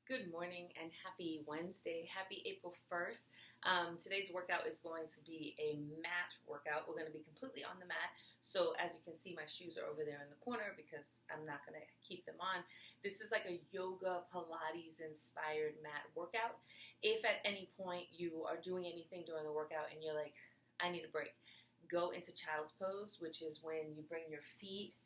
Good morning and happy Wednesday. Happy April 1st. Today's workout is going to be a mat workout. We're going to be completely on the mat. So as you can see, my shoes are over there in the corner because I'm not going to keep them on. This is like a yoga Pilates inspired mat workout. If at any point you are doing anything during the workout and you're like, I need a break, go into child's pose, which is when you bring your feet,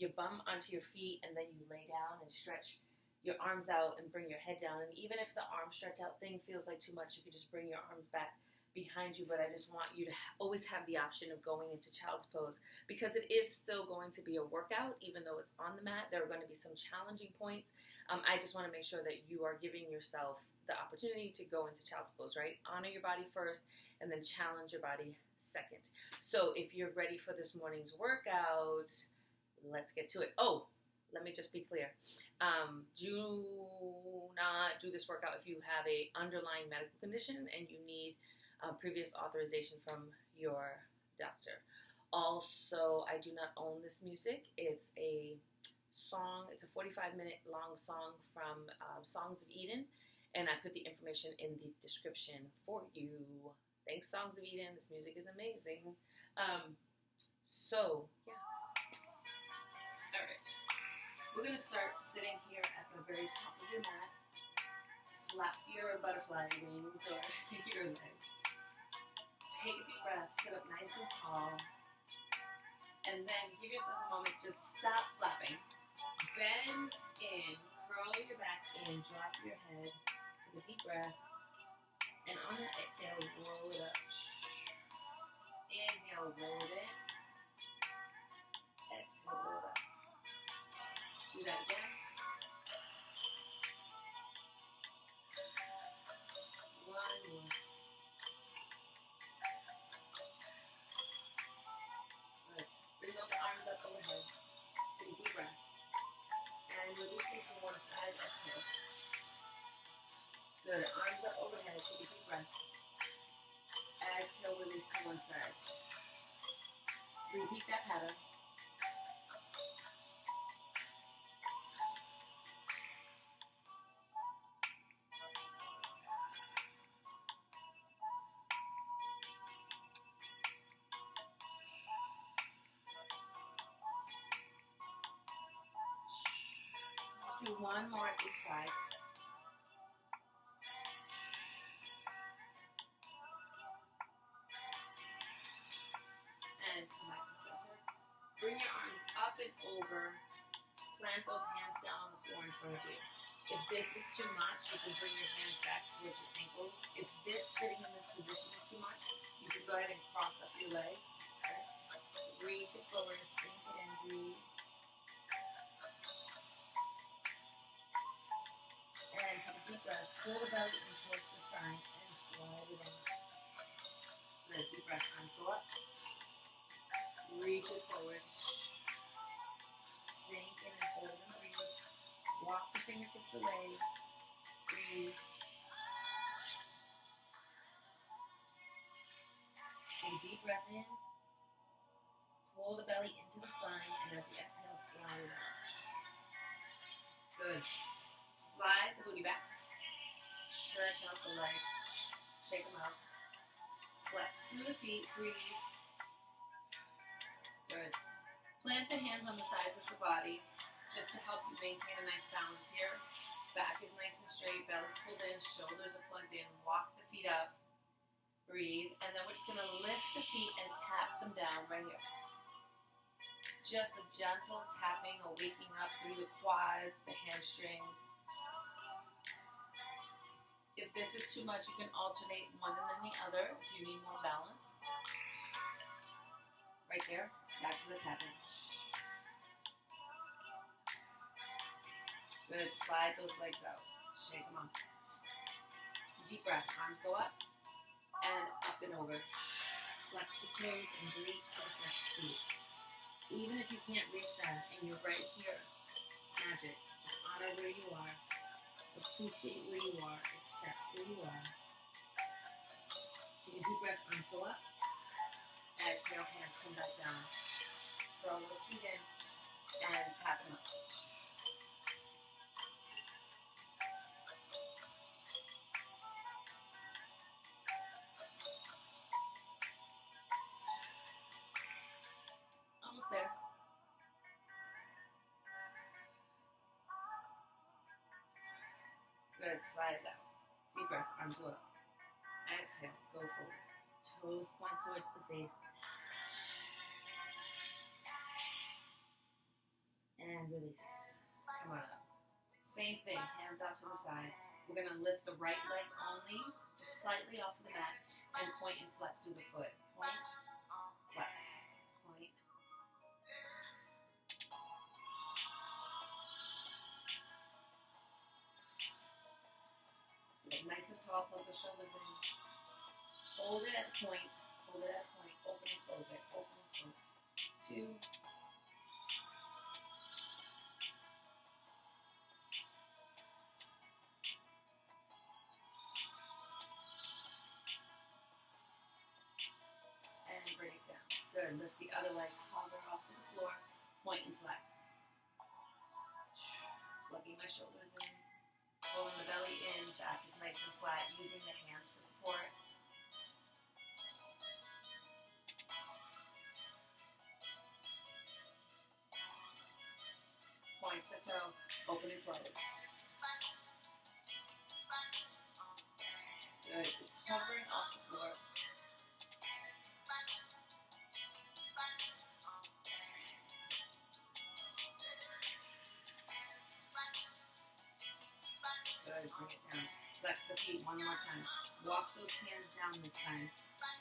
your bum onto your feet, and then you lay down and stretch your arms out and bring your head down. And even if the arm stretch out thing feels like too much, you can just bring your arms back behind you. But I just want you to always have the option of going into child's pose because it is still going to be a workout, even though it's on the mat. There are going to be some challenging points. I just want to make sure that you are giving yourself the opportunity to go into child's pose, right? Honor your body first and then challenge your body second. So if you're ready for this morning's workout, let's get to it. Oh, let me just be clear. Do not do this workout if you have a underlying medical condition and you need previous authorization from your doctor. Also, I do not own this music. It's a song. It's a 45-minute long song from Songs of Eden, and I put the information in the description for you. Thanks, Songs of Eden. This music is amazing. So, yeah. All right. We're going to start sitting here at the very top of your mat. Flap your butterfly wings or your legs. Take a deep breath. Sit up nice and tall. And then give yourself a moment. Just stop flapping. Bend in. Curl your back in. Drop your head. Take a deep breath. And on that exhale, roll it up. Inhale, roll it in. Exhale, roll it up. Do that again. One more. Good. Bring those arms up overhead. Take a deep breath. And release it to one side. Exhale. Good. Arms up overhead. Take a deep breath. Exhale, release to one side. Repeat that pattern. Do one more on each side. And come back to center. Bring your arms up and over. Plant those hands down on the floor in front of you. If this is too much, you can bring your hands back towards your ankles. If this sitting in this position is too much, you can go ahead and cross up your legs. Okay? Reach it forward, sink it in, breathe. And take a deep breath. Pull the belly in towards the spine and slide it in. Good. Deep breath. Arms go up. Reach it forward. Sink in and hold and breathe. Walk the fingertips away. Breathe. Take a deep breath in. Pull the belly into the spine, and as you exhale, slide it out. Good. Slide the booty back. Stretch out the legs. Shake them out. Flex through the feet. Breathe. Good. Plant the hands on the sides of the body just to help you maintain a nice balance here. Back is nice and straight. Belly's pulled in. Shoulders are plugged in. Walk the feet up. Breathe. And then we're just going to lift the feet and tap them down right here. Just a gentle tapping or waking up through the quads, the hamstrings. If this is too much, you can alternate one and then the other if you need more balance. Right there, back to the tapping. Good, slide those legs out. Shake them off. Deep breath, arms go up and up and over. Flex the toes and reach to the flexed feet. Even if you can't reach that and you're right here, it's magic. Just honor where you are. Appreciate where you are. Accept where you are. Take a deep breath. Arms go up. Exhale. Hands come back down. Curl those feet in and tap them up. Good, slide it out. Deep breath, arms go up. Exhale, go forward. Toes point towards the face. And release. Come on up. Same thing, hands out to the side. We're going to lift the right leg only, just slightly off of the mat, and point and flex through the foot. Point, flex, point. So get nice and tall, plug the shoulders in. Hold it at a point, hold it at a point, open and close it, open and close it. 2, bring it down. Good. Lift the other leg, hover off of the floor, point and flex. Plugging my shoulders in, pulling the belly in, back is nice and flat, using the hands for support. Point the toe, open and close. Good. It's hovering off the floor. Good, bring it down. Flex the feet one more time. Walk those hands down this time.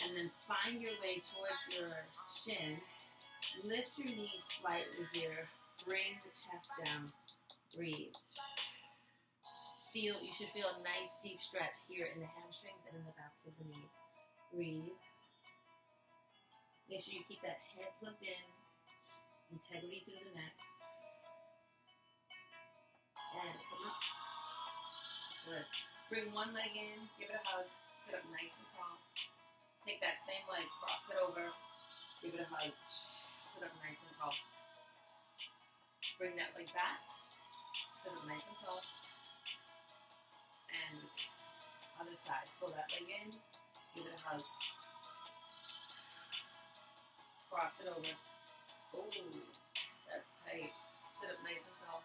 And then find your way towards your shins. Lift your knees slightly here. Bring the chest down. Breathe. You should feel a nice deep stretch here in the hamstrings and in the backs of the knees. Breathe. Make sure you keep that head plugged in. Integrity through the neck. And come up. Good. Bring one leg in, give it a hug, sit up nice and tall. Take that same leg, cross it over, give it a hug, sit up nice and tall. Bring that leg back, sit up nice and tall, and release. Other side, pull that leg in, give it a hug. Cross it over. Ooh, that's tight. Sit up nice and tall.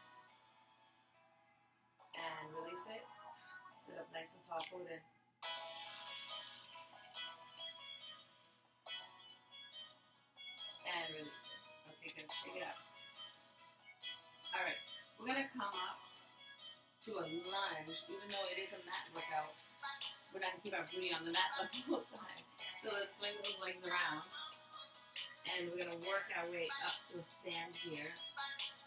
And release it. Sit up nice and tall, pull it in. And release it. Okay, good. Shake it out. Alright, we're going to come up to a lunge, even though it is a mat workout. We're not going to keep our booty on the mat the whole time. So let's swing those legs around. And we're going to work our way up to a stand here.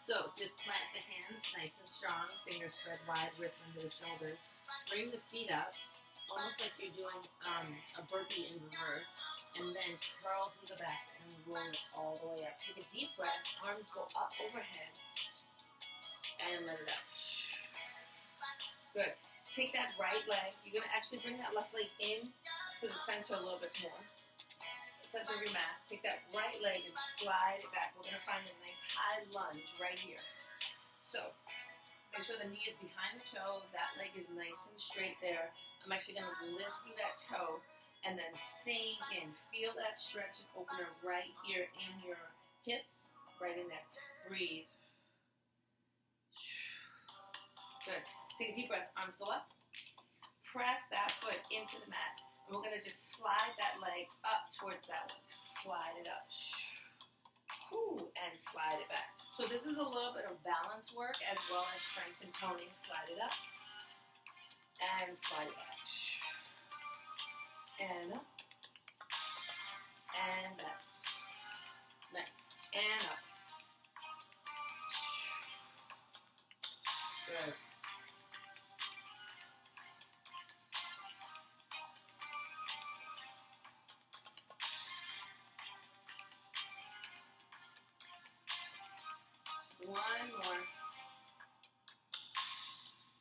So just plant the hands nice and strong, fingers spread wide, wrists under the shoulders. Bring the feet up, almost like you're doing a burpee in reverse, and then curl through the back and roll it all the way up. Take a deep breath, arms go up overhead, and let it out. Good. Take that right leg, you're going to actually bring that left leg in to the center a little bit more. Center of your mat. Take that right leg and slide it back. We're going to find a nice high lunge right here. So, make sure the knee is behind the toe. That leg is nice and straight there. I'm actually going to lift through that toe and then sink in. Feel that stretch and opener right here in your hips, right in there. Breathe. Good. Take a deep breath. Arms go up. Press that foot into the mat. And we're going to just slide that leg up towards that one. Slide it up. Ooh, and slide it back. So this is a little bit of balance work as well as strength and toning. Slide it up. And slide it back. And up. And back. Nice. And up. Good. One more.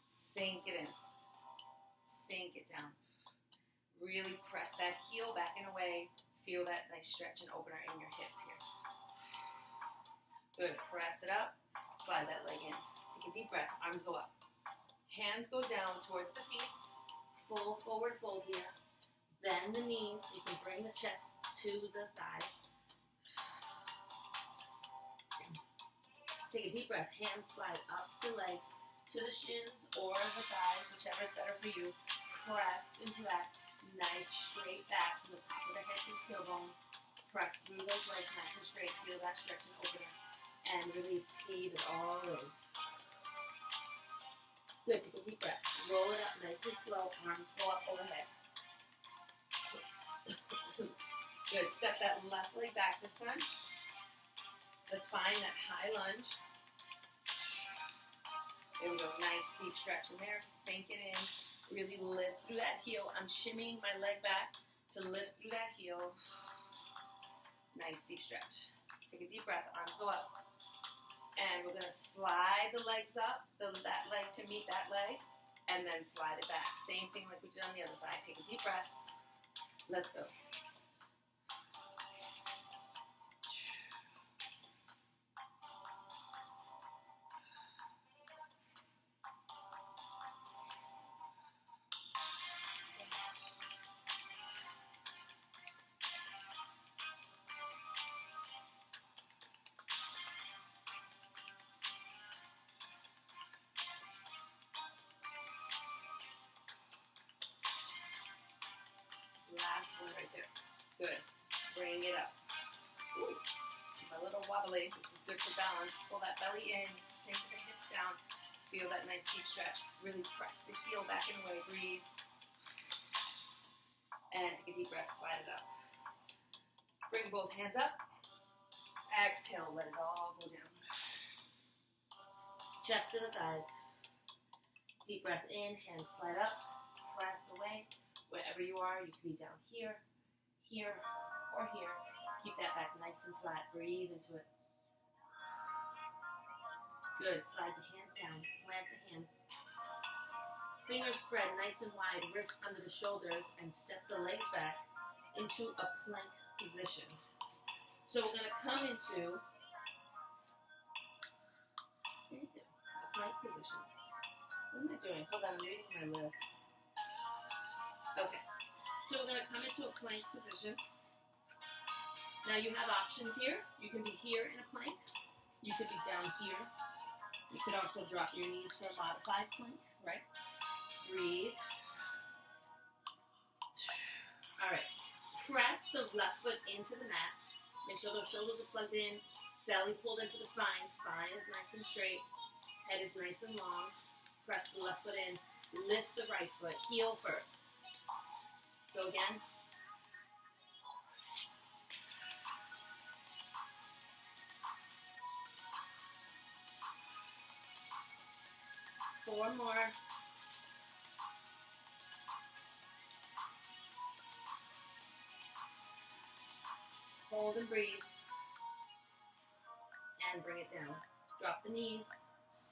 Sink it in. Sink it down. Really press that heel back and away. Feel that nice stretch and opener in your hips here. Good. Press it up. Slide that leg in. Take a deep breath. Arms go up. Hands go down towards the feet. Full forward fold here. Bend the knees. You can bring the chest to the thighs. Take a deep breath. Hands slide up the legs to the shins or the thighs, whichever is better for you. Press into that nice straight back from the top of the head to the tailbone. Press through those legs nice and straight. Feel that stretch and opening. And release. Cave it all in. Good. Take a deep breath. Roll it up nice and slow. Arms go up overhead. Good. Step that left leg back this time. Let's find that high lunge. There we go. Nice deep stretch in there. Sink it in. Really lift through that heel. I'm shimmying my leg back to lift through that heel. Nice deep stretch. Take a deep breath. Arms go up. And we're going to slide the legs up, that leg to meet that leg, and then slide it back. Same thing like we did on the other side. Take a deep breath. Let's go. Last one right there. Good. Bring it up. Ooh. A little wobbly. This is good for balance. Pull that belly in. Sink the hips down. Feel that nice deep stretch. Really press the heel back and away. Breathe. And take a deep breath. Slide it up. Bring both hands up. Exhale. Let it all go down. Chest to the thighs. Deep breath in. Hands slide up. Press away. Wherever you are, you can be down here, here, or here. Keep that back nice and flat. Breathe into it. Good. Slide the hands down. Plant the hands. Fingers spread nice and wide. Wrist under the shoulders. And step the legs back into a plank position. So we're going to come into a plank position. What am I doing? Hold on. I'm reading my list. Okay, so we're going to come into a plank position. Now you have options here. You can be here in a plank. You could be down here. You could also drop your knees for a modified plank, right? Breathe. All right, press the left foot into the mat. Make sure those shoulders are plugged in. Belly pulled into the spine. Spine is nice and straight. Head is nice and long. Press the left foot in. Lift the right foot. Heel first. Go again. Four more. Hold and breathe. And bring it down. Drop the knees.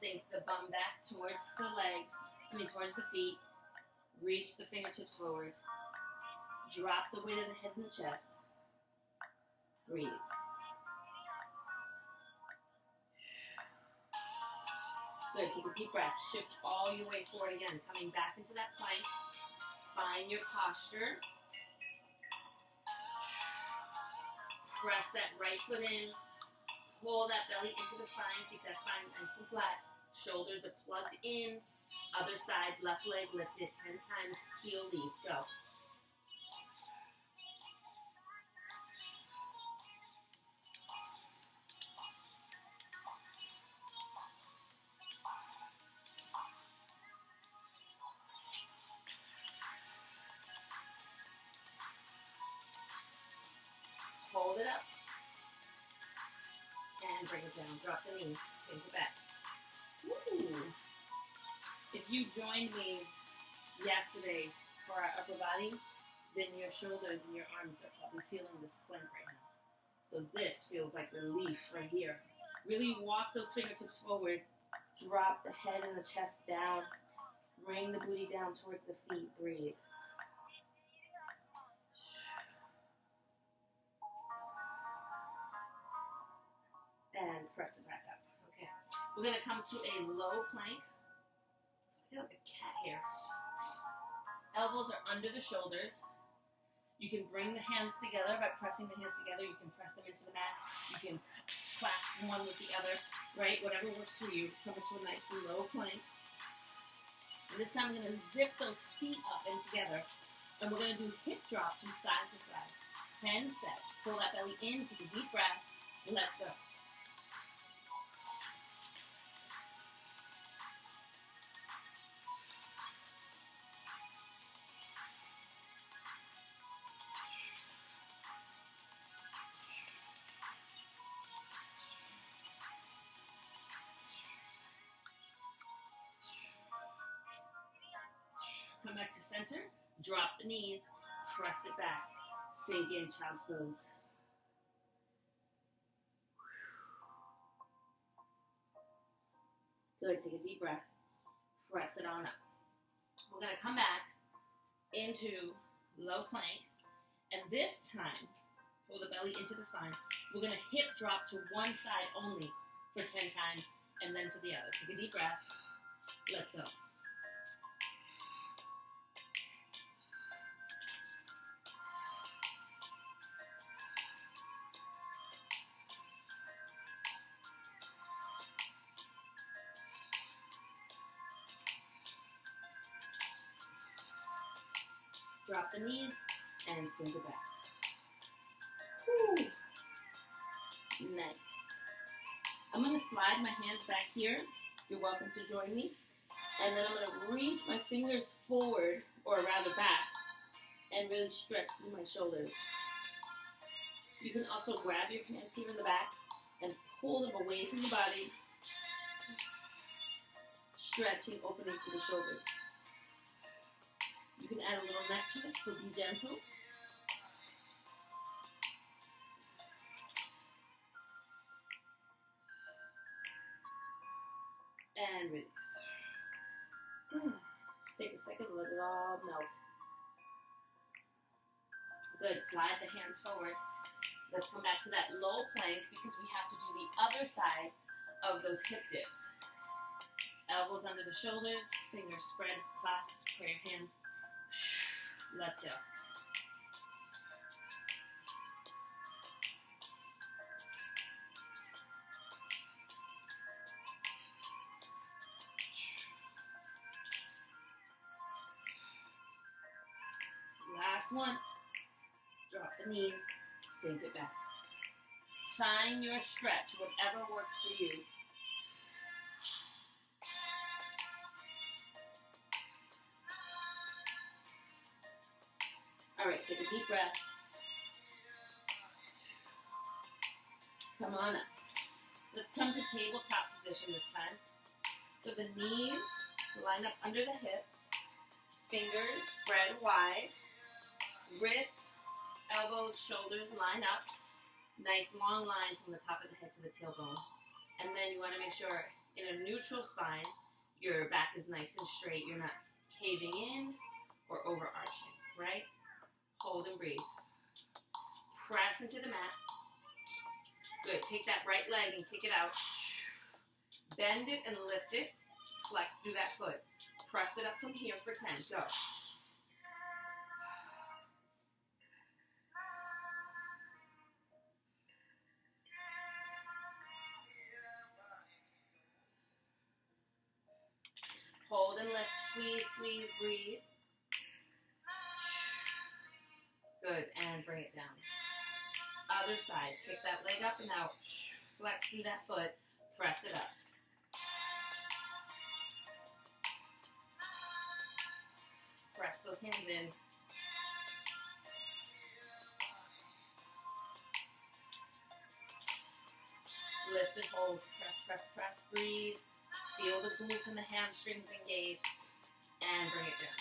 Sink the bum back towards the legs. Towards the feet. Reach the fingertips forward. Drop the weight of the head and the chest. Breathe. Good. Take a deep breath. Shift all your weight forward again. Coming back into that plank. Find your posture. Press that right foot in. Pull that belly into the spine. Keep that spine nice and flat. Shoulders are plugged in. Other side, left leg lifted 10 times. Heel leads. Go. Hold it up. And bring it down. Drop the knees. Sink it back. Woo! If you joined me yesterday for our upper body, then your shoulders and your arms are probably feeling this plank right now. So this feels like relief right here. Really walk those fingertips forward. Drop the head and the chest down. Bring the booty down towards the feet. Breathe. And press it back up. Okay. We're going to come to a low plank. I feel like a cat here. Elbows are under the shoulders. You can bring the hands together by pressing the hands together. You can press them into the mat. You can clasp one with the other, right? Whatever works for you. Come into a nice and low plank. And this time we're going to zip those feet up and together. And we're going to do hip drops from side to side. 10 sets. Pull that belly in, take a deep breath. Let's go. Come back to center, drop the knees, press it back, sink in, child's pose. Good, take a deep breath, press it on up. We're gonna come back into low plank, and this time, pull the belly into the spine. We're gonna hip drop to one side only for 10 times, and then to the other. Take a deep breath, let's go. Drop the knees and sink it back. Whew. Nice. I'm going to slide my hands back here. You're welcome to join me. And then I'm going to reach my fingers forward, or rather back, and really stretch through my shoulders. You can also grab your hands here in the back and pull them away from the body, stretching, opening through the shoulders. You can add a little neck twist, but be gentle. And release. Just take a second, let it all melt. Good, slide the hands forward. Let's come back to that low plank because we have to do the other side of those hip dips. Elbows under the shoulders, fingers spread, clasped, prayer hands. Let's go. Last one. Drop the knees, sink it back. Find your stretch, whatever works for you. All right, take a deep breath. Come on up. Let's come to tabletop position this time. So the knees line up under the hips, fingers spread wide, wrists, elbows, shoulders line up. Nice long line from the top of the head to the tailbone. And then you want to make sure in a neutral spine, your back is nice and straight. You're not caving in or overarching, right? Hold and breathe. Press into the mat. Good. Take that right leg and kick it out. Bend it and lift it. Flex through that foot. Press it up from here for 10. Go. Hold and lift. Squeeze, squeeze, breathe. Good, and bring it down. Other side, kick that leg up and out. Flex through that foot, press it up. Press those hands in. Lift and hold, press, press, press, breathe. Feel the glutes and the hamstrings engage, and bring it down.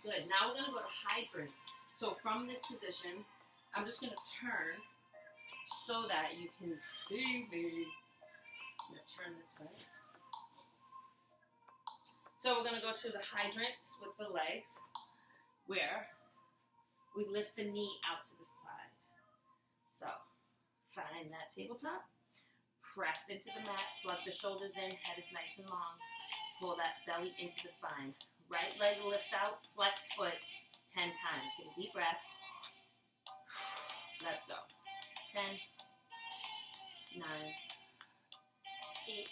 Good. Now we're going to go to hydrants. So from this position, I'm just going to turn so that you can see me. I'm going to turn this way. So we're going to go to the hydrants with the legs, where we lift the knee out to the side. So find that tabletop. Press into the mat. Plug the shoulders in. Head is nice and long. Pull that belly into the spine. Right leg lifts out, flex foot 10 times. Take a deep breath. Let's go. 10, 9, 8,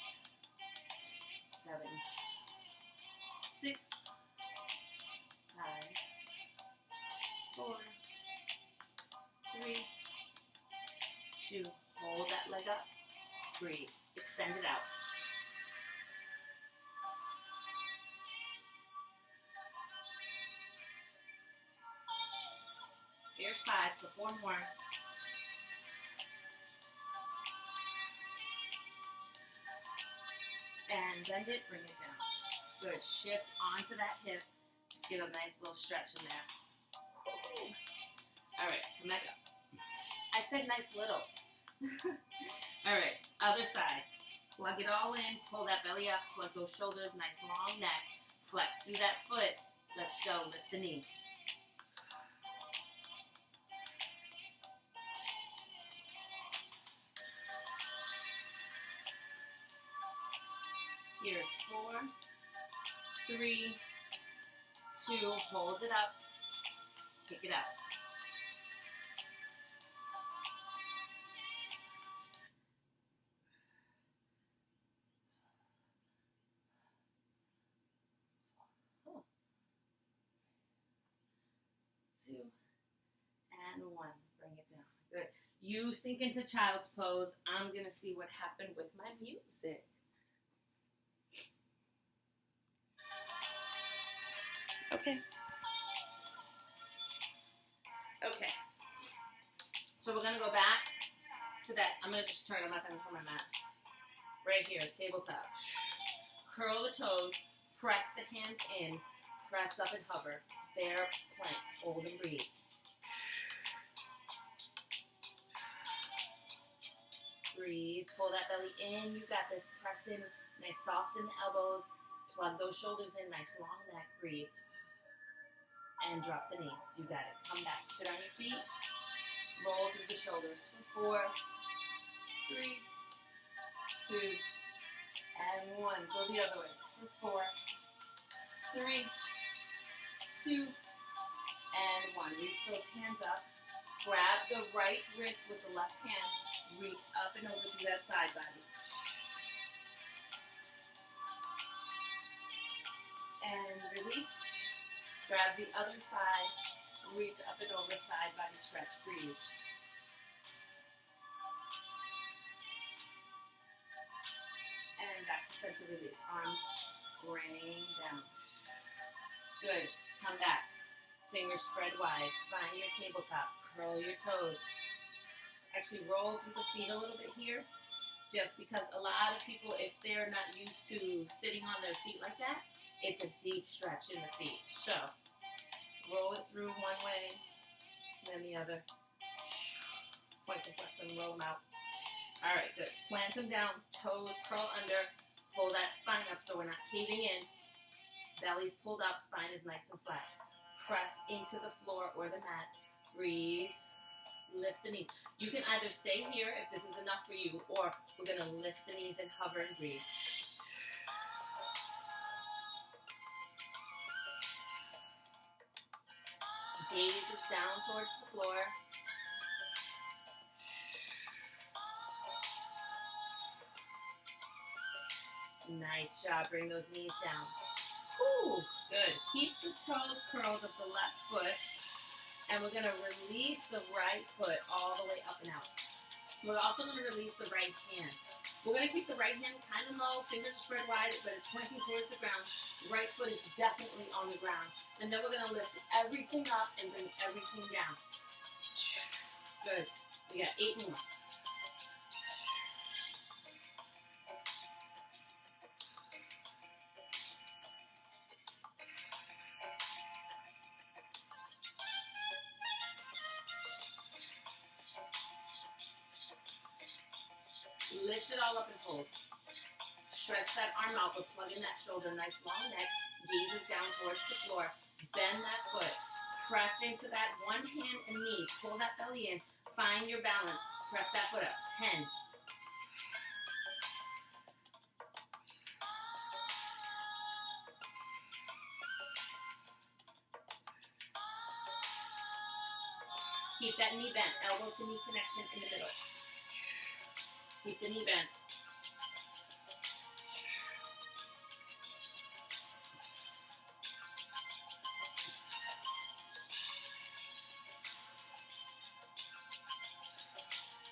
7, 6, 5, 4, 3, 2. Hold that leg up. Breathe. Extend it out. Here's 5, so 4 more. And bend it, bring it down. Good. Shift onto that hip. Just get a nice little stretch in there. All right, come back up. I said nice little. All right, other side. Plug it all in. Pull that belly up. Plug those shoulders. Nice long neck. Flex through that foot. Let's go. Lift the knee. Here's 4, 3, 2, hold it up, kick it out. Oh. 2, and 1, bring it down. Good. You sink into child's pose. I'm going to see what happened with my music. Okay. Okay. So we're going to go back to that. I'm going to just turn. I'm not going to turn my mat. Right here, tabletop. Curl the toes. Press the hands in. Press up and hover. Bear plank. Hold and breathe. Breathe. Pull that belly in. You got this. Press in. Nice soft in the elbows. Plug those shoulders in. Nice long neck. Breathe. And drop the knees. You got it. Come back. Sit on your feet. Roll through the shoulders. 4, 3, 2, and 1. Go the other way. 4, 3, 2, and 1. Reach those hands up. Grab the right wrist with the left hand. Reach up and over through that side body. And release. Grab the other side, reach up and over, side body stretch, breathe. And back to center release, arms rain down. Good, come back, fingers spread wide, find your tabletop, curl your toes. Actually roll through the feet a little bit here, just because a lot of people, if they're not used to sitting on their feet like that, it's a deep stretch in the feet. So, roll it through one way, then the other. Point the flex and roll them out. All right, good. Plant them down, toes curl under. Pull that spine up so we're not caving in. Belly's pulled up, spine is nice and flat. Press into the floor or the mat. Breathe. Lift the knees. You can either stay here if this is enough for you, or we're going to lift the knees and hover and breathe. Gaze is down towards the floor. Nice job. Bring those knees down. Whew, good. Keep the toes curled of the left foot. And we're going to release the right foot all the way up and out. We're also going to release the right hand. We're going to keep the right hand kind of low. Fingers are spread wide, but it's pointing towards the ground. Right foot is definitely on the ground. And then we're going to lift everything up and bring everything down. Good. We got 8 more. Lift it all up and hold. Stretch that arm out, but plug in that shoulder. Nice long neck. Gaze is down towards the floor. Bend that foot. Press into that one hand and knee. Pull that belly in. Find your balance. Press that foot up. 10. Keep that knee bent. Elbow to knee connection in the middle. Keep the knee bent.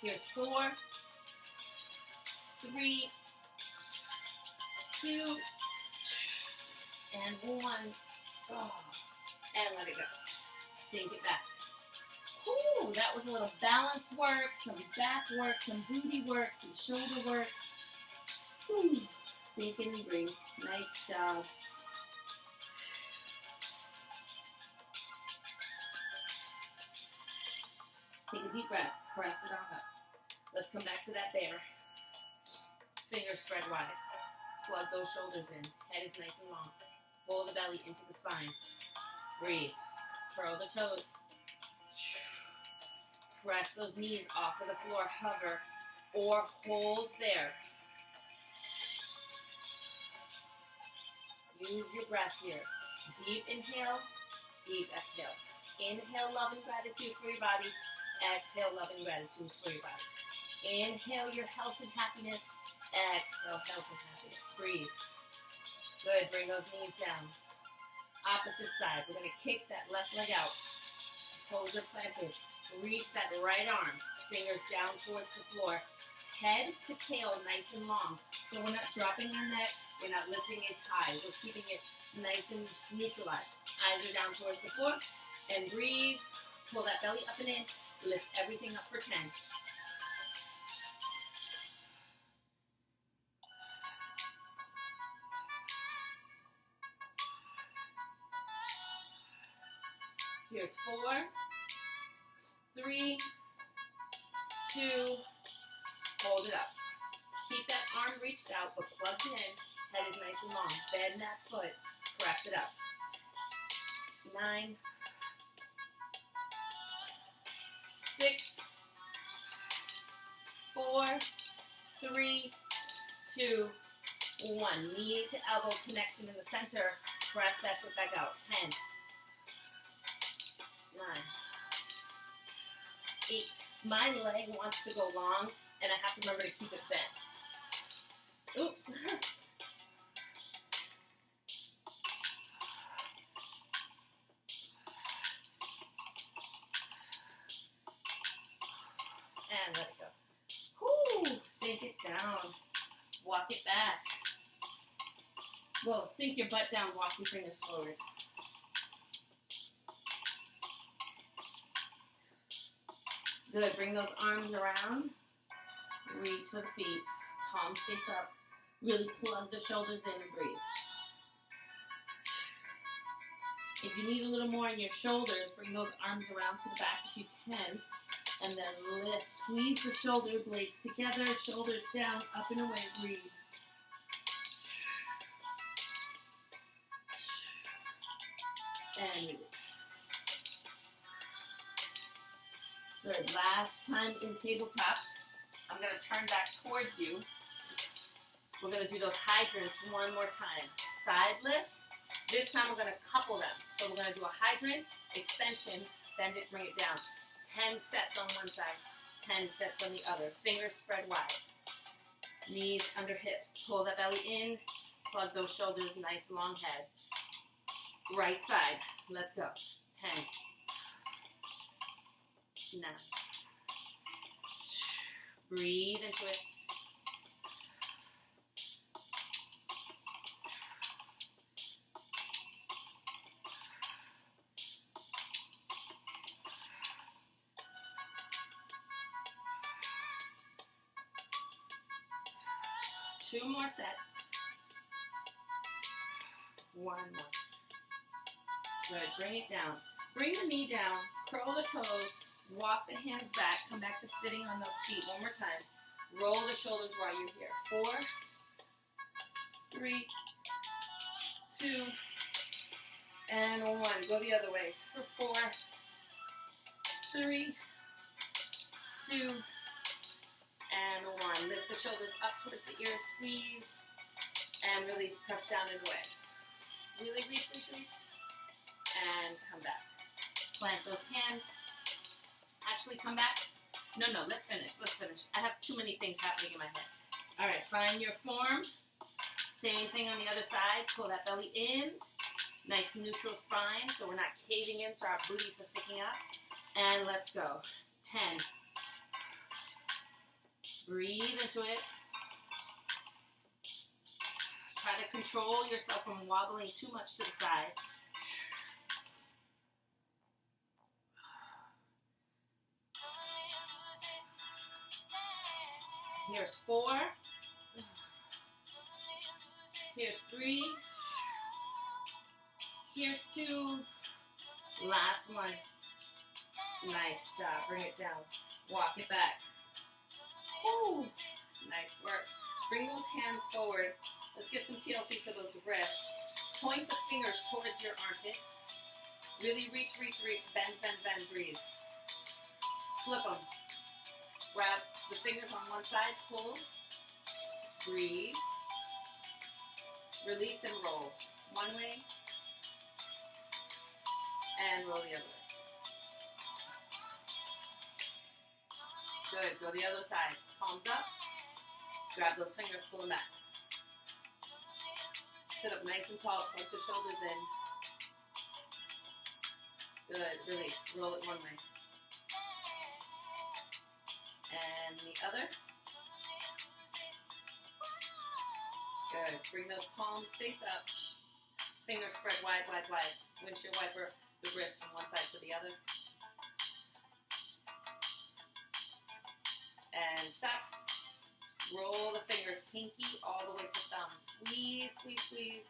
Here's 4, 3, 2, and 1. Oh, and let it go. Sink it back. Ooh, that was a little balance work, some back work, some booty work, some shoulder work. Ooh, sink in and breathe. Nice job. Take a deep breath. Press it on up. Let's come back to that bear. Fingers spread wide. Plug those shoulders in. Head is nice and long. Pull the belly into the spine. Breathe. Curl the toes. Press those knees off of the floor. Hover or hold there. Use your breath here. Deep inhale, deep exhale. Inhale love and gratitude for your body. Exhale love and gratitude for your body. Inhale your health and happiness. Exhale health and happiness. Breathe. Good. Bring those knees down. Opposite side. We're going to kick that left leg out. Toes are planted. Reach that right arm. Fingers down towards the floor. Head to tail nice and long. So we're not dropping our neck. We're not lifting it high. We're keeping it nice and neutralized. Eyes are down towards the floor. And breathe. Pull that belly up and in. Lift everything up for 10. Here's 4, 3, 2, hold it up. Keep that arm reached out, but plugged in. Head is nice and long. Bend that foot. Press it up. 9, 6, 4, 3, 2, 1. Knee to elbow connection in the center. Press that foot back out. 10, 9, 8. My leg wants to go long, and I have to remember to keep it bent. Oops. And let it go. Whoo! Sink it down. Walk it back. Whoa, sink your butt down, walk your fingers forward. Good, bring those arms around. Reach for the feet. Palms face up. Really plug the shoulders in and breathe. If you need a little more in your shoulders, bring those arms around to the back if you can. And then lift, squeeze the shoulder blades together, shoulders down, up and away, breathe. And release. Good, last time in tabletop. I'm going to turn back towards you. We're going to do those hydrants one more time. Side lift. This time we're going to couple them. So we're going to do a hydrant, extension, bend it, bring it down. 10 sets on one side, 10 sets on the other. Fingers spread wide. Knees under hips. Pull that belly in. Plug those shoulders, nice long head. Right side. Let's go. 10. 9. Breathe into it. 2 more sets. 1 more. Good. Bring it down. Bring the knee down. Curl the toes. Walk the hands back. Come back to sitting on those feet one more time. Roll the shoulders while you're here. 4, 3, 2, and 1. Go the other way. For 4, 3, 2, and 1. Lift the shoulders up towards the ears. Squeeze. And release. Press down and away. Really reach, reach, reach. And come back. Plant those hands. Actually, come back. No, let's finish. Let's finish. I have too many things happening in my head. All right, find your form. Same thing on the other side. Pull that belly in. Nice neutral spine so we're not caving in so our booties are sticking up. And let's go. 10, Breathe into it. Try to control yourself from wobbling too much to the side. Here's 4. Here's 3. Here's 2. Last one. Nice job. Bring it down. Walk it back. Woo. Nice work. Bring those hands forward. Let's give some TLC to those wrists. Point the fingers towards your armpits. Really reach, reach, reach. Bend, bend, bend. Breathe. Flip them. Grab the fingers on one side. Pull. Breathe. Release and roll. One way. And roll the other way. Good. Go the other side. Palms up. Grab those fingers. Pull them back. Sit up nice and tall. Plug the shoulders in. Good. Release. Roll it one way. And the other. Good. Bring those palms face up. Fingers spread wide, wide, wide. Windshield wiper the wrist from one side to the other. And stop. Roll the fingers, pinky all the way to thumb. Squeeze, squeeze, squeeze.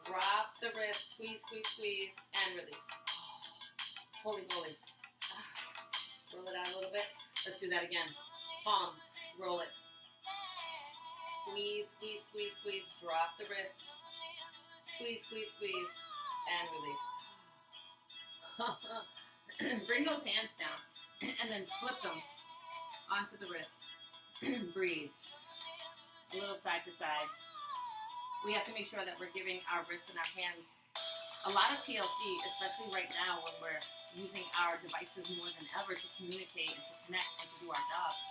Drop the wrist, squeeze, squeeze, squeeze, and release. Holy moly. Roll it out a little bit. Let's do that again. Palms, roll it. Squeeze, squeeze, squeeze, squeeze. Drop the wrist. Squeeze, squeeze, squeeze, and release. Bring those hands down and then flip them onto the wrist. Breathe. A little side to side. We have to make sure that we're giving our wrists and our hands a lot of TLC, especially right now when we're using our devices more than ever to communicate and to connect and to do our jobs.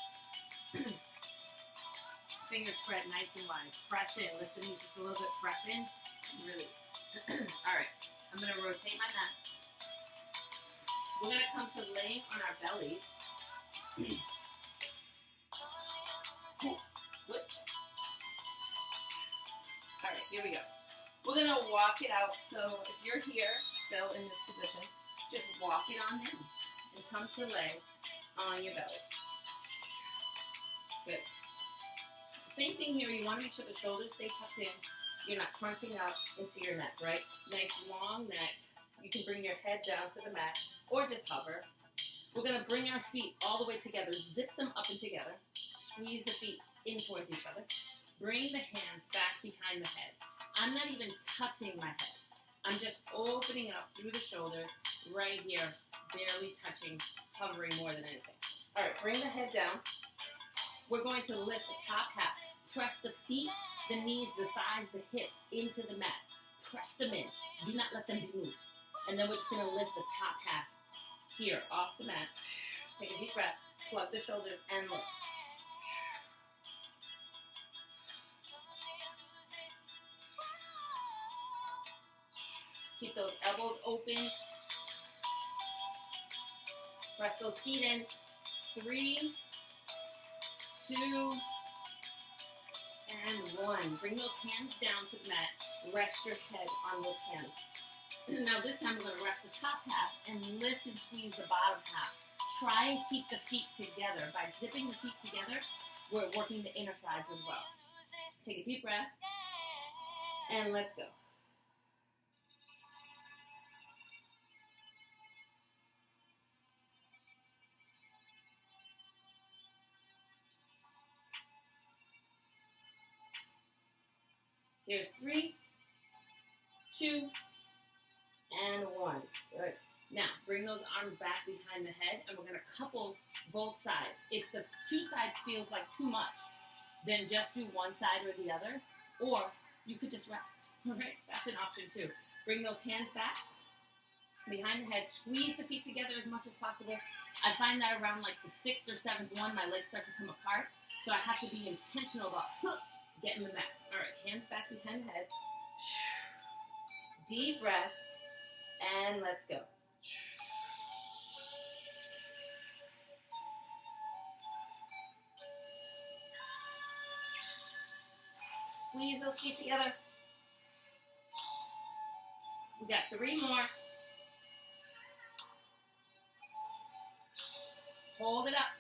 Fingers spread nice and wide. Press in. Lift the knees just a little bit. Press in. Release. All right. I'm going to rotate my mat. We're going to come to laying on our bellies. Whoops. All right, here we go. We're going to walk it out. So if you're here, still in this position, just walk it on down and come to lay on your belly. Good. Same thing here. You want to make sure the shoulders stay tucked in. You're not crunching up into your neck, right? Nice long neck. You can bring your head down to the mat or just hover. We're going to bring our feet all the way together. Zip them up and together. Squeeze the feet in towards each other. Bring the hands back behind the head. I'm not even touching my head. I'm just opening up through the shoulders right here, barely touching, hovering more than anything. All right, bring the head down. We're going to lift the top half. Press the feet, the knees, the thighs, the hips into the mat. Press them in. Do not let them be moved. And then we're just going to lift the top half here off the mat. Take a deep breath. Plug the shoulders and lift. Keep those elbows open. Press those feet in. 3, 2, and 1. Bring those hands down to the mat. Rest your head on those hands. Now this time we're going to rest the top half and lift and squeeze the bottom half. Try and keep the feet together. By zipping the feet together, we're working the inner thighs as well. Take a deep breath. And let's go. Here's 3, 2, and 1. Good. Now, bring those arms back behind the head, and we're going to couple both sides. If the two sides feels like too much, then just do one side or the other, or you could just rest. Okay? That's an option too. Bring those hands back behind the head. Squeeze the feet together as much as possible. I find that around like the 6th or 7th one, my legs start to come apart, so I have to be intentional about getting the mat. All right, hands back behind the head. Deep breath, and let's go. Squeeze those feet together. We got 3 more. Hold it up.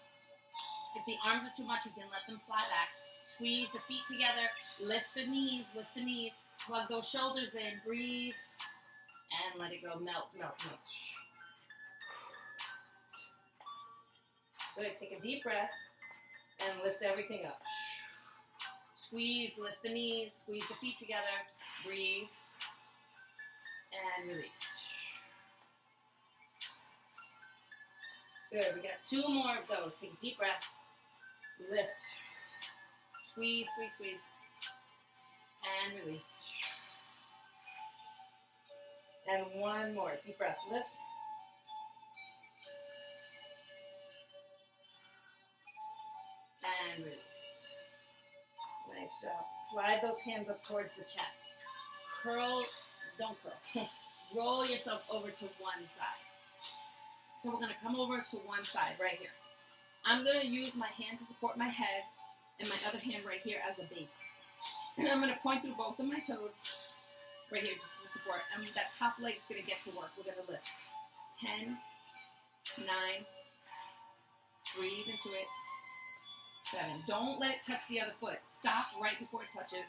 If the arms are too much, you can let them fly back. Squeeze the feet together. Lift the knees, lift the knees. Plug those shoulders in. Breathe. And let it go. Melt, melt, melt. Good. Take a deep breath and lift everything up. Squeeze, lift the knees, squeeze the feet together. Breathe. And release. Good. We got 2 more of those. Take a deep breath. Lift. Squeeze, squeeze, squeeze. And release. And 1 more. Deep breath. Lift. And release. Nice job. Slide those hands up towards the chest. Curl. Don't curl. Roll yourself over to one side. So we're going to come over to one side right here. I'm going to use my hand to support my head and my other hand right here as a base. And I'm going to point through both of my toes right here just for support. And that top leg's going to get to work. We're going to lift. 10, 9, breathe into it. 7. Don't let it touch the other foot. Stop right before it touches.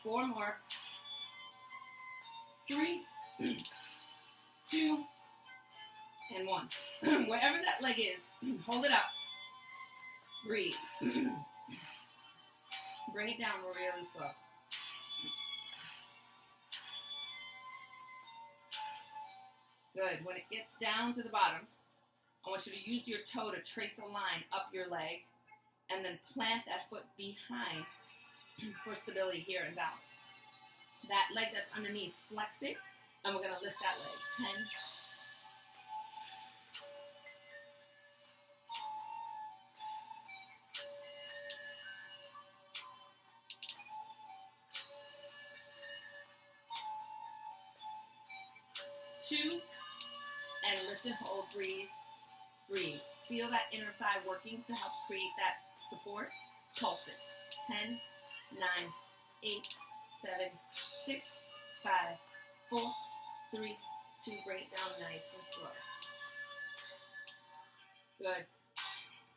4 more. 3, 2, and 1. Wherever that leg is, hold it up. Breathe. Bring it down really slow. Good. When it gets down to the bottom, I want you to use your toe to trace a line up your leg and then plant that foot behind for stability here and balance. That leg that's underneath, flex it, and we're going to lift that leg. 10, 2, and lift and hold, breathe, breathe. Feel that inner thigh working to help create that support. Pulse it. 10, 9, 8, 7, 6, 5, 4, 3, 2. Bring it down nice and slow. Good.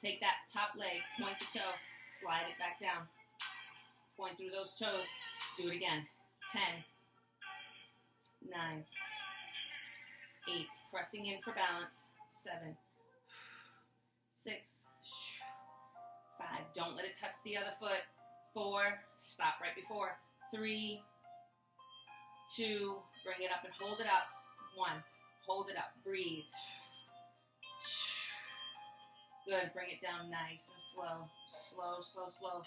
Take that top leg, point the toe, slide it back down. Point through those toes. Do it again. 10, 9, 8. Pressing in for balance. 7, 6, 5. Don't let it touch the other foot. 4. Stop right before. 3, 2. Bring it up and hold it up. 1. Hold it up. Breathe. Good. Bring it down nice and slow. Slow, slow, slow.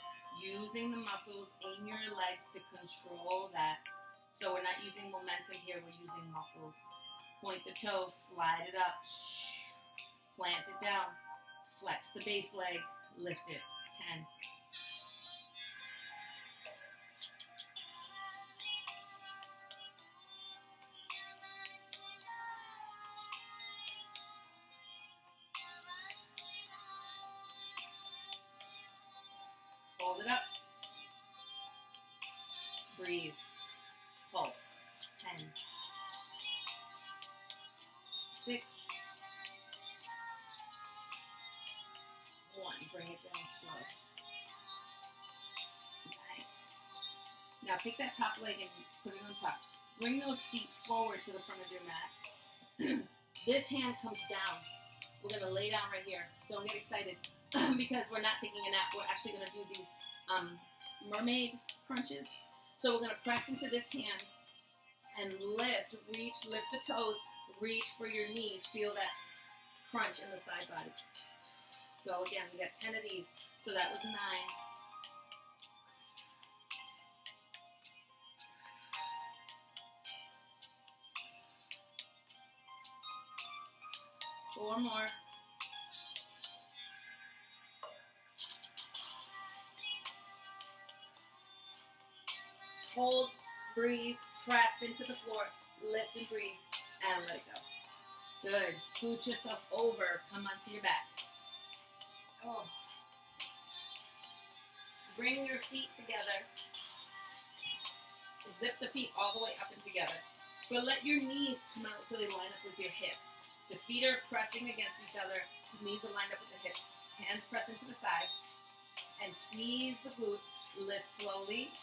Using the muscles in your legs to control that. So we're not using momentum here. We're using muscles. Point the toe. Slide it up. Plant it down. Flex the base leg. Lift it. 10. Hold it up. Breathe. Pulse. 10. 6. 1. Bring it down slow. Nice. Now take that top leg and put it on top. Bring those feet forward to the front of your mat. This hand comes down. We're going to lay down right here. Don't get excited because we're not taking a nap. We're actually going to do these mermaid crunches. So we're going to press into this hand and lift, reach, lift the toes, reach for your knee. Feel that crunch in the side body. Go again. We got 10 of these. So that was 9. 4 more. Hold, breathe, press into the floor, lift and breathe, and let it go. Good. Scoot yourself over. Come onto your back. Oh. Bring your feet together. Zip the feet all the way up and together. But let your knees come out so they line up with your hips. The feet are pressing against each other. Knees are lined up with the hips. Hands press into the side. And squeeze the glutes. Lift slowly.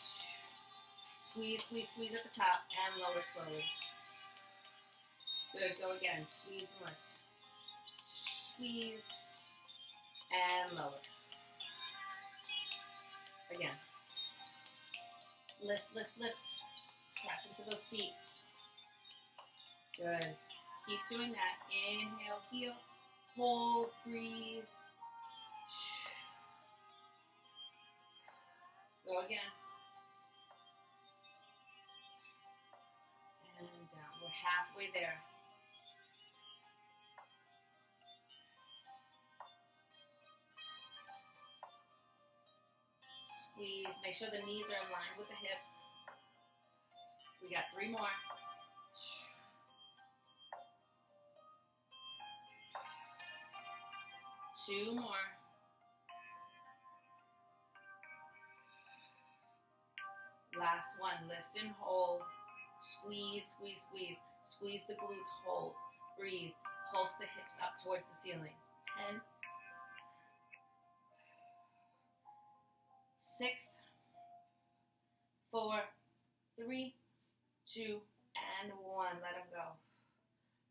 Squeeze, squeeze, squeeze at the top. And lower slowly. Good. Go again. Squeeze and lift. Squeeze. And lower. Again. Lift, lift, lift. Press into those feet. Good. Keep doing that. Inhale, heel. Hold, breathe. Go again. And down. We're halfway there. Squeeze. Make sure the knees are in line with the hips. We got 3 more. Two more. Last one. Lift and hold. Squeeze, squeeze, squeeze. Squeeze the glutes. Hold. Breathe. Pulse the hips up towards the ceiling. 10. 6, 4, 3, 2, and 1. Let them go.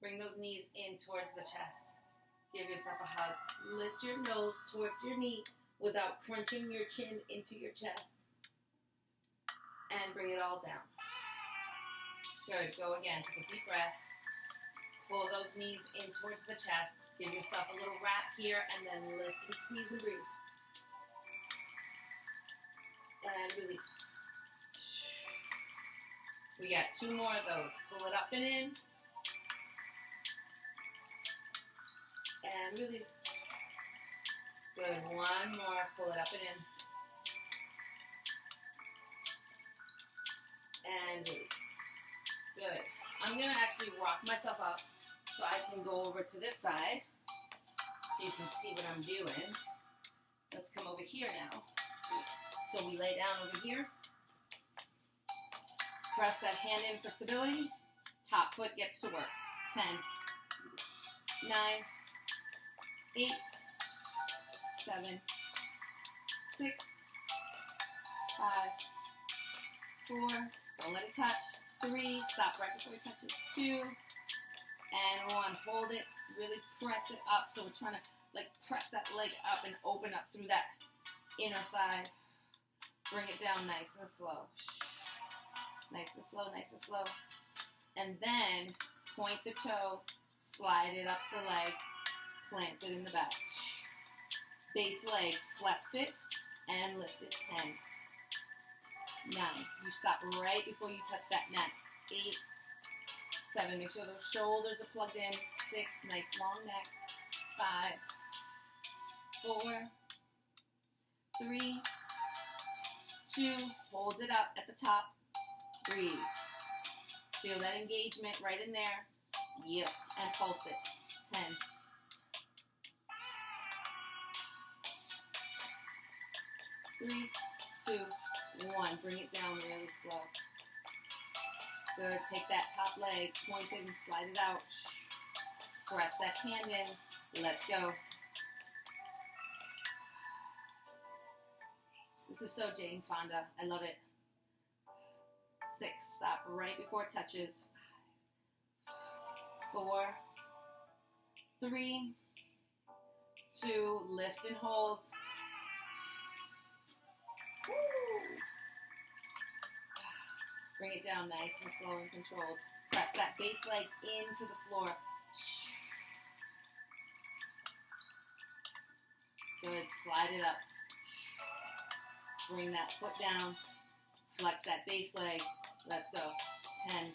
Bring those knees in towards the chest. Give yourself a hug. Lift your nose towards your knee without crunching your chin into your chest. And bring it all down. Good. Go again. Take a deep breath. Pull those knees in towards the chest. Give yourself a little wrap here and then lift and squeeze and breathe. And release. We got 2 more of those. Pull it up and in. And release. Good. 1 more. Pull it up and in. And release. Good. I'm going to actually rock myself up so I can go over to this side so you can see what I'm doing. Let's come over here now. So we lay down over here. Press that hand in for stability. Top foot gets to work. 10, 9, 8, 7, 6, 5, 4. Don't let it touch. 3. Stop right before it touches. 2 and 1. Hold it. Really press it up. So we're trying to like press that leg up and open up through that inner thigh. Bring it down nice and slow. Nice and slow, nice and slow. And then point the toe, slide it up the leg, plant it in the back. Base leg, flex it, and lift it. 10, 9. You stop right before you touch that mat. 8, 7. Make sure those shoulders are plugged in. 6. Nice long neck. 5, 4, 3, 2. Hold it up at the top. Breathe. Feel that engagement right in there. Yes, and pulse it. 10. 3, 2, 1. Bring it down really slow. Good. Take that top leg, point it and slide it out. Press that hand in. Let's go. This is so Jane Fonda. I love it. 6. Stop right before it touches. 5, 4, 3, 2. Lift and hold. Woo. Bring it down nice and slow and controlled. Press that base leg into the floor. Good. Slide it up. Bring that foot down. Flex that base leg. Let's go. 10.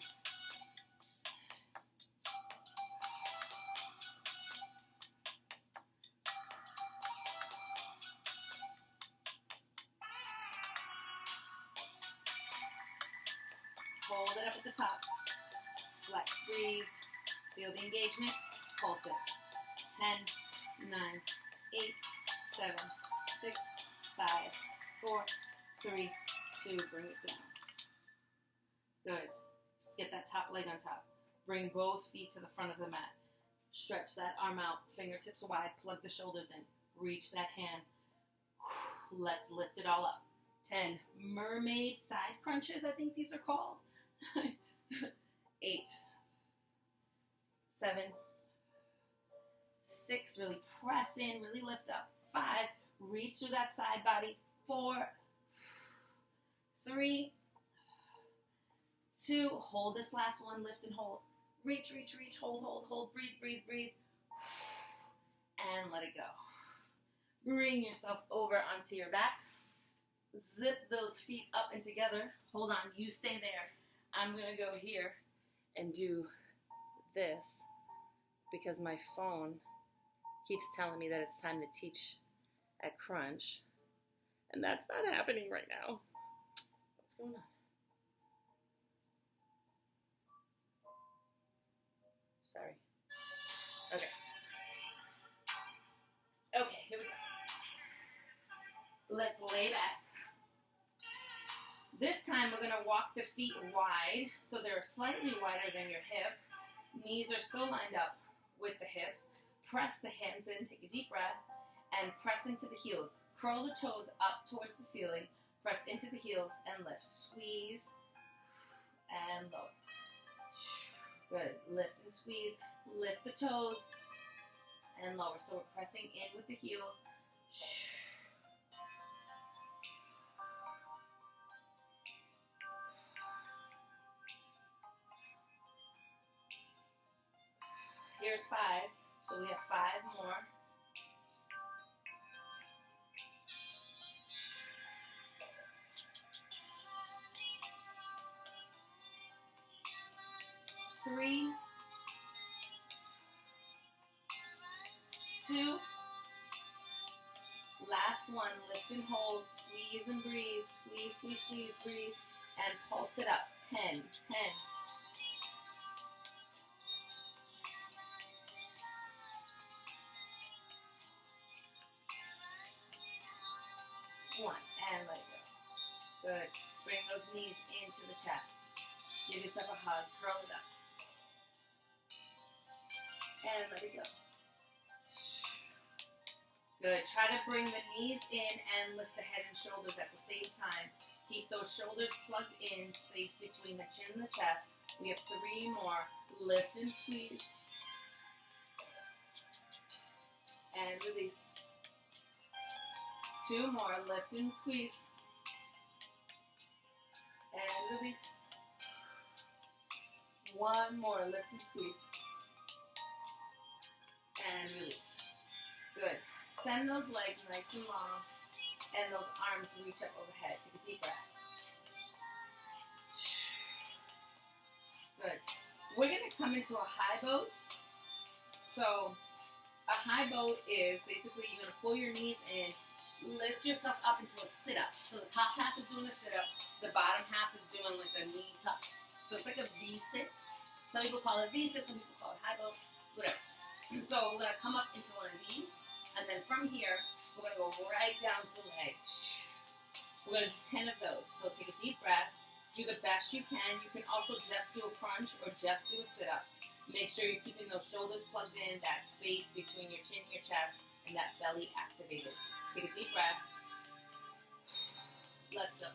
Hold it up at the top. Flex, breathe. Feel the engagement. Pulse it. 10, 9, 8, 7, 6, 5, 4, 3, 2, bring it down. Good. Get that top leg on top. Bring both feet to the front of the mat. Stretch that arm out, fingertips wide, plug the shoulders in. Reach that hand. Let's lift it all up. 10, mermaid side crunches, I think these are called. 8, 7, 6, really press in, really lift up. 5, reach through that side body. 4, 3, 2, hold this last one, lift and hold. Reach, reach, reach, hold, hold, hold, breathe, breathe, breathe. And let it go. Bring yourself over onto your back. Zip those feet up and together. Hold on, you stay there. I'm gonna go here and do this because my phone keeps telling me that it's time to teach at Crunch. And that's not happening right now. What's going on? Sorry. Okay. Okay, here we go. Let's lay back. This time we're going to walk the feet wide so they're slightly wider than your hips. Knees are still lined up with the hips. Press the hands in, take a deep breath, and press into the heels. Curl the toes up towards the ceiling. Press into the heels and lift. Squeeze and lower. Good. Lift and squeeze. Lift the toes and lower. So we're pressing in with the heels. Here's 5. So we have 5 more. Three, 2, last one, lift and hold, squeeze and breathe, squeeze, squeeze, squeeze, breathe, and pulse it up. 10, 10. 1, and let it go. Good. Bring those knees into the chest. Give yourself a hug, curl it up. And let it go. Good. Try to bring the knees in and lift the head and shoulders at the same time. Keep those shoulders plugged in, space between the chin and the chest. We have 3 more. Lift and squeeze. And release. 2 more. Lift and squeeze. And release. 1 more. Lift and squeeze. And release. Good. Send those legs nice and long and those arms reach up overhead. Take a deep breath. Good. We're going to come into a high boat. So a high boat is basically you're going to pull your knees in, lift yourself up into a sit-up. So the top half is doing a sit-up. The bottom half is doing like a knee tuck. So it's like a V-sit. Some people call it V-sit, some people call it high boats, whatever. So we're going to come up into one of these, and then from here, we're going to go right down to the leg. We're going to do 10 of those. So take a deep breath. Do the best you can. You can also just do a crunch or just do a sit-up. Make sure you're keeping those shoulders plugged in, that space between your chin and your chest, and that belly activated. Take a deep breath. Let's go.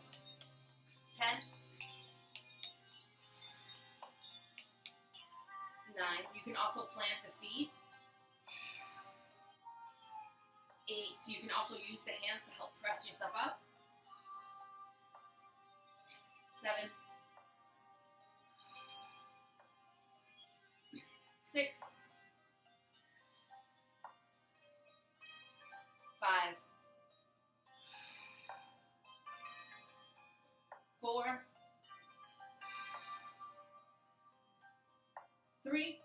10. 9. You can also plant the feet. 8. You can also use the hands to help press yourself up. 7. 6. 5. 4. 3.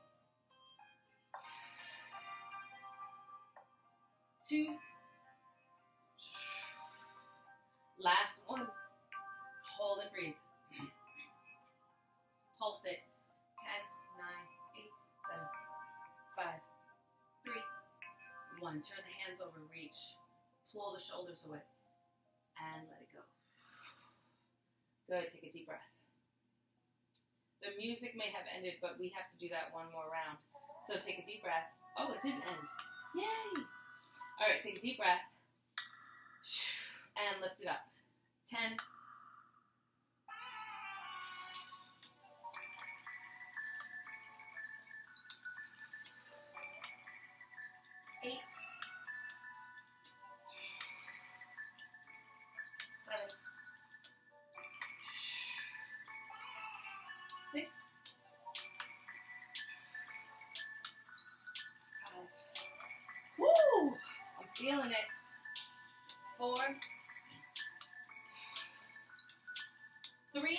2. Last one. Hold and breathe. Pulse it. 10, 9, 8, 7, 5, 3, 1. Turn the hands over, reach. Pull the shoulders away. and let it go. Good, take a deep breath. The music may have ended, but we have to do that one more round. So take a deep breath. Oh, it didn't end. Yay! All right, take a deep breath. And lift it up. 10. 8. 7. 6. 5. Woo! I'm feeling it. 4. 3.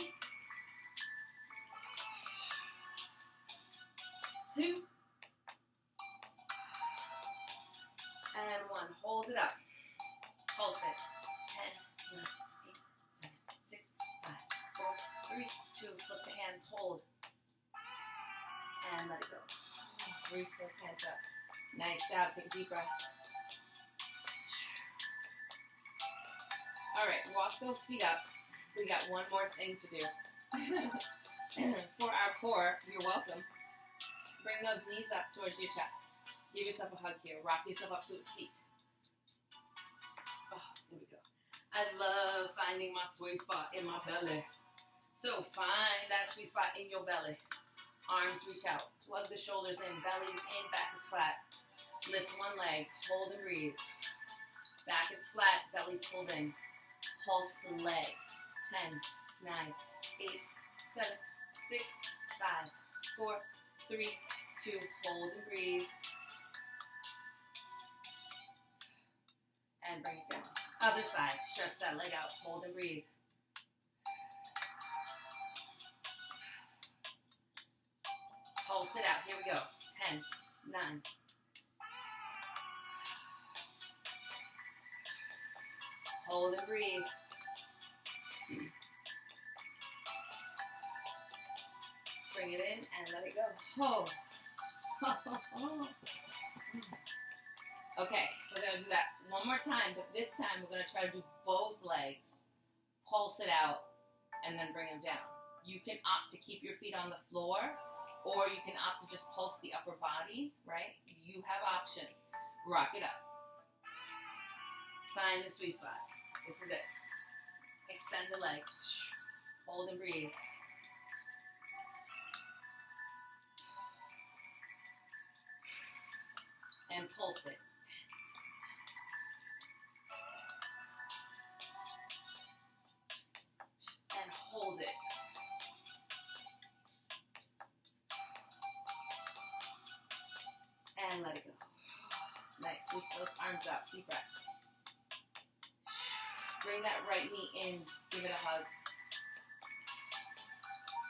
2. And 1. Hold it up. Pulse it. 10, 9, 8, 7, 6, 5, 4, 3, 2. Flip the hands. Hold. And let it go. Reach those hands up. Nice job. Take a deep breath. All right. Walk those feet up. We got one more thing to do. For our core, you're welcome. Bring those knees up towards your chest. Give yourself a hug here. Rock yourself up to a seat. Oh, here we go. I love finding my sweet spot in my belly. So find that sweet spot in your belly. Arms reach out. Plug the shoulders in. Belly's in. Back is flat. Lift one leg. Hold and breathe. Back is flat. Belly's pulled in. Pulse the leg. 10, 9, 8, 7, 6, 5, 4, 3, 2. Hold and breathe. And bring it down. Other side. Stretch that leg out. Hold and breathe. Pulse it out. Here we go. 10, 9. Hold and breathe. Bring it in and let it go. Oh. Okay, we're going to do that one more time, but this time we're going to try to do both legs. Pulse it out, and then bring them down. You can opt to keep your feet on the floor, or you can opt to just pulse the upper body, right? You have options. Rock it up. Find the sweet spot. This is it. Extend the legs. Hold and breathe. And pulse it. And hold it. And let it go. Nice. Reach those arms up. Deep breath. Bring that right knee in. Give it a hug.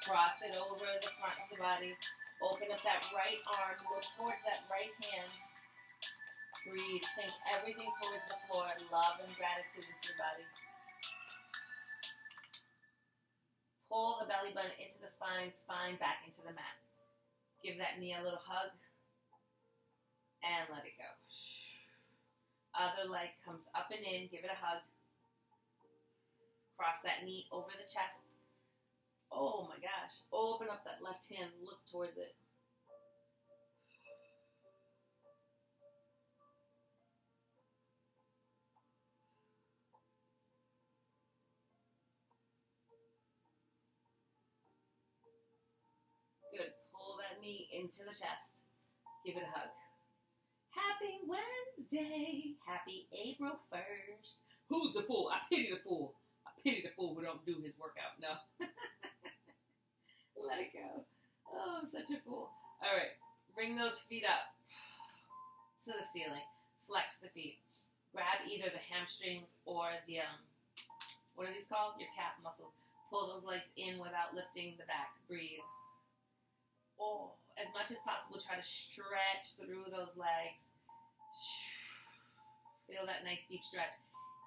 Cross it over the front of the body. Open up that right arm. Look towards that right hand. Breathe. Sink everything towards the floor. Love and gratitude into your body. Pull the belly button into the spine. Spine back into the mat. Give that knee a little hug. And let it go. Other leg comes up and in. Give it a hug. Cross that knee over the chest. Oh my gosh. Open up that left hand. Look towards it. Good. Pull that knee into the chest. Give it a hug. Happy Wednesday. Happy April 1st. Who's the fool? I pity the fool. I pity the fool who don't do his workout. No. Let it go. Oh, I'm such a fool. All right. Bring those feet up to the ceiling. Flex the feet. Grab either the hamstrings or the, what are these called? Your calf muscles. Pull those legs in without lifting the back. Breathe. Oh, as much as possible, try to stretch through those legs. Feel that nice deep stretch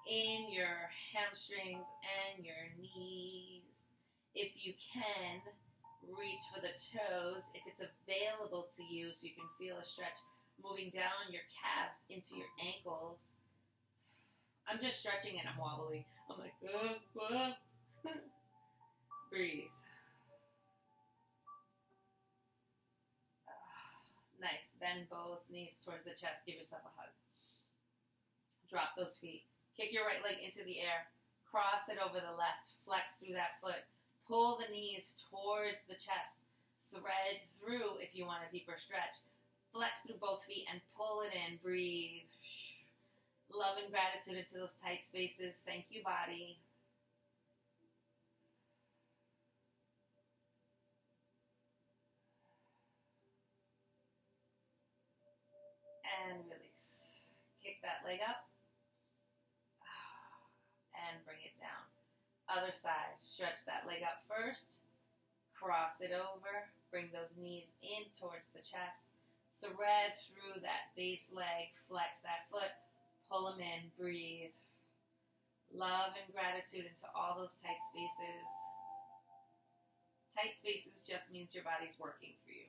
in your hamstrings and your knees. If you can, reach for the toes if it's available to you so you can feel a stretch moving down your calves into your ankles. I'm just stretching and I'm wobbly. I'm like, breathe. Nice. Bend both knees towards the chest. Give yourself a hug. Drop those feet. Kick your right leg into the air. Cross it over the left. Flex through that foot. Pull the knees towards the chest. Thread through if you want a deeper stretch. Flex through both feet and pull it in. Breathe. Love and gratitude into those tight spaces. Thank you, body. And release. Kick that leg up. And bring it down. Other side. Stretch that leg up first. Cross it over. Bring those knees in towards the chest. Thread through that base leg. Flex that foot. Pull them in. Breathe. Love and gratitude into all those tight spaces. Tight spaces just means your body's working for you.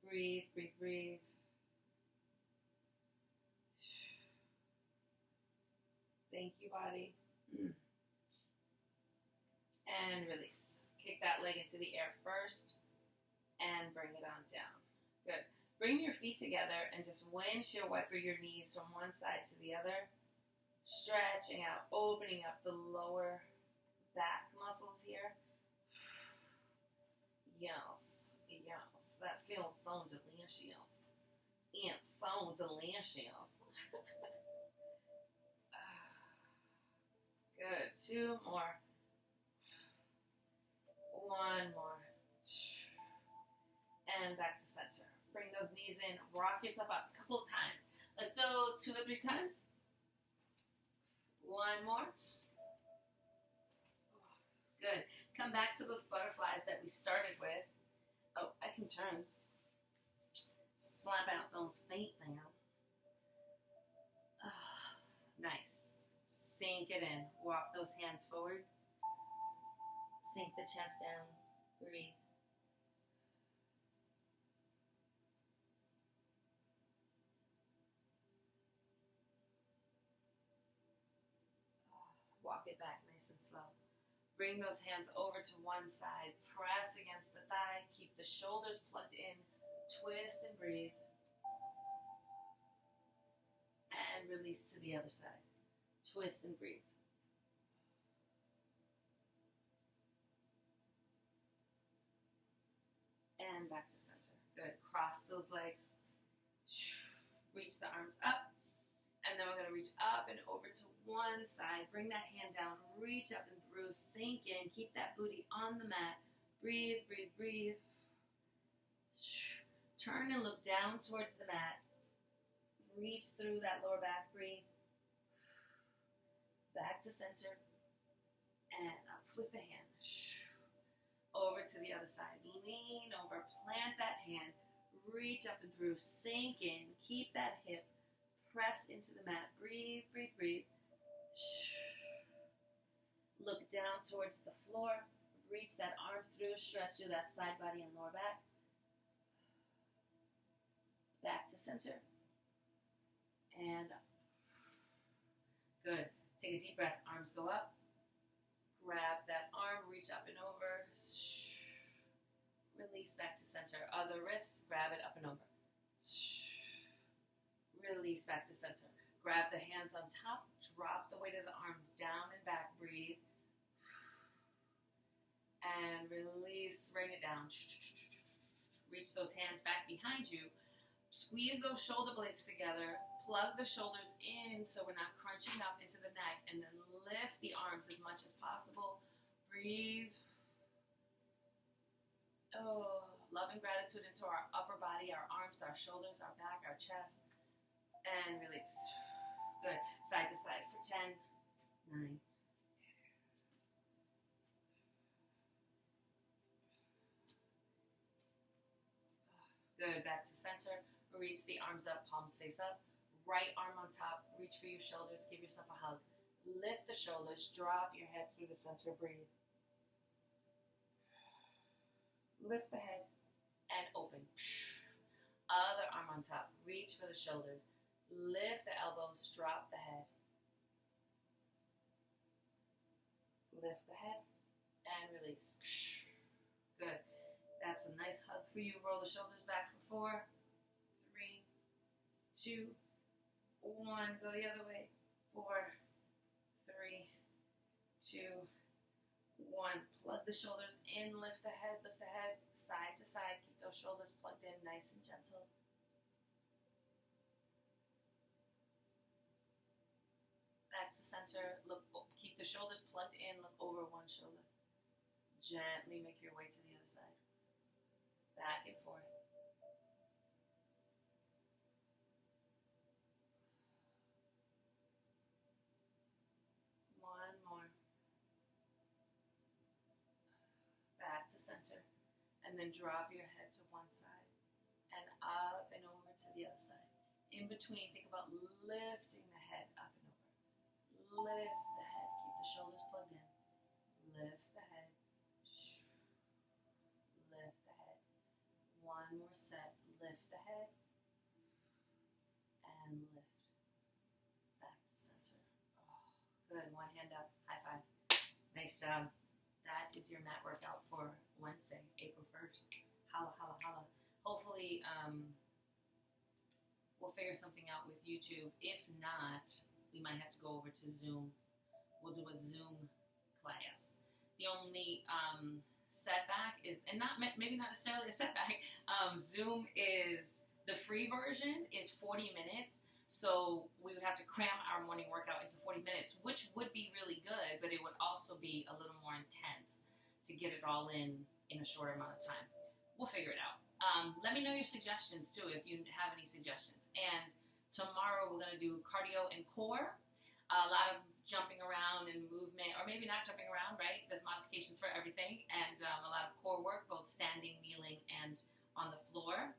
Breathe, breathe, breathe. Thank you, body. And release. Kick that leg into the air first and bring it on down. Good. Bring your feet together and just windshield wiper your knees from one side to the other. Stretching out, opening up the lower back muscles here. Yes, yes. That feels so delicious. It's so delicious. Good. 2 more. 1 more. And back to center. Bring those knees in. Rock yourself up a couple of times. Let's do 2 or 3 times. 1 more. Good. Come back to those butterflies that we started with. Oh, I can turn. Flap out those feet now. Nice. Sink it in. Walk those hands forward. Sink the chest down. Breathe. Walk it back nice and slow. Bring those hands over to one side. Press against the thigh. Keep the shoulders plugged in. Twist and breathe. And release to the other side. Twist and breathe. And back to center. Good. Cross those legs. Reach the arms up. And then we're going to reach up and over to one side. Bring that hand down. Reach up and through. Sink in. Keep that booty on the mat. Breathe, breathe, breathe. Turn and look down towards the mat. Reach through that lower back. Breathe. Back to center. And up with the hand. Over to the other side. Lean over. Plant that hand. Reach up and through. Sink in. Keep that hip pressed into the mat. Breathe, breathe, breathe. Look down towards the floor. Reach that arm through. Stretch through that side body and lower back. Back to center. And up. Good. Take a deep breath. Arms go up. Grab that arm. Reach up and over. Release back to center. Other wrist. Grab it up and over. Release back to center. Grab the hands on top. Drop the weight of the arms down and back. Breathe. And release. Rain it down. Reach those hands back behind you. Squeeze those shoulder blades together. Plug the shoulders in so we're not crunching up into the neck. And then lift the arms as much as possible. Breathe. Oh, love and gratitude into our upper body, our arms, our shoulders, our back, our chest. And release. Good. Side to side for 10, 9. Good. Back to center. Reach the arms up, palms face up. Right arm on top. Reach for your shoulders. Give yourself a hug. Lift the shoulders. Drop your head through the center. Breathe. Lift the head and open. Other arm on top. Reach for the shoulders. Lift the elbows. Drop the head. Lift the head and release. Good. That's a nice hug for you. Roll the shoulders back for 4, 3, 2, 1. Go the other way. 4, 3, 2, 1. Plug the shoulders in. Lift the head. Lift the head. Side to side. Keep those shoulders plugged in. Nice and gentle. Back to center. Look. Keep the shoulders plugged in. Look over one shoulder. Gently make your way to the other side. Back and forth. One more. Back to center. And then drop your head to one side. And up and over to the other side. In between, think about lifting the head up and over. Lift the head. Keep the shoulders plugged in. Lift the head. Lift the head. One more set. Lift the head. And lift. Back to center. Oh, good. One hand up. High five. Nice job. That is your mat workout for Wednesday, April 1st. Holla, holla, holla. Hopefully, we'll figure something out with YouTube. If not, we might have to go over to Zoom. We'll do a Zoom class. The only setback is, and not maybe not necessarily a setback, Zoom is, the free version is 40 minutes. So we would have to cram our morning workout into 40 minutes, which would be really good, but it would also be a little more intense to get it all in a shorter amount of time. We'll figure it out. Let me know your suggestions too, if you have any suggestions. And tomorrow we're going to do cardio and core, a lot of jumping around and movement, or maybe not jumping around, right? There's modifications for everything, and a lot of core work, both standing, kneeling, and on the floor.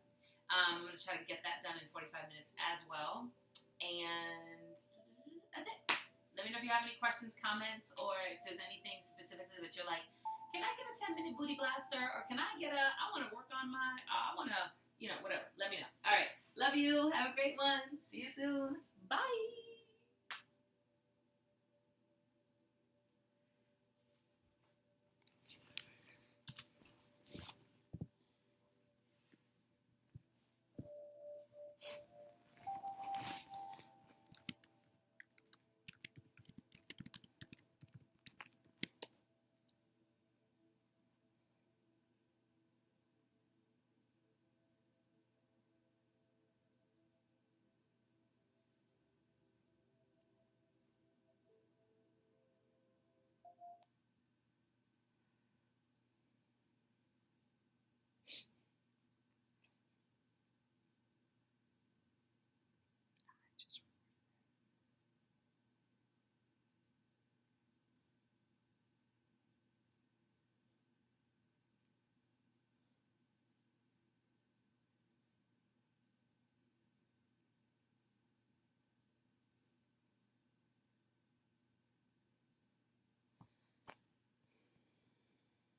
I'm going to try to get that done in 45 minutes as well. And that's it. Let me know if you have any questions, comments, or if there's anything specifically that you're like, can I get a 10-minute booty blaster? Or can I get I want to work on my, I want to, whatever. Let me know. All right. Love you. Have a great one. See you soon.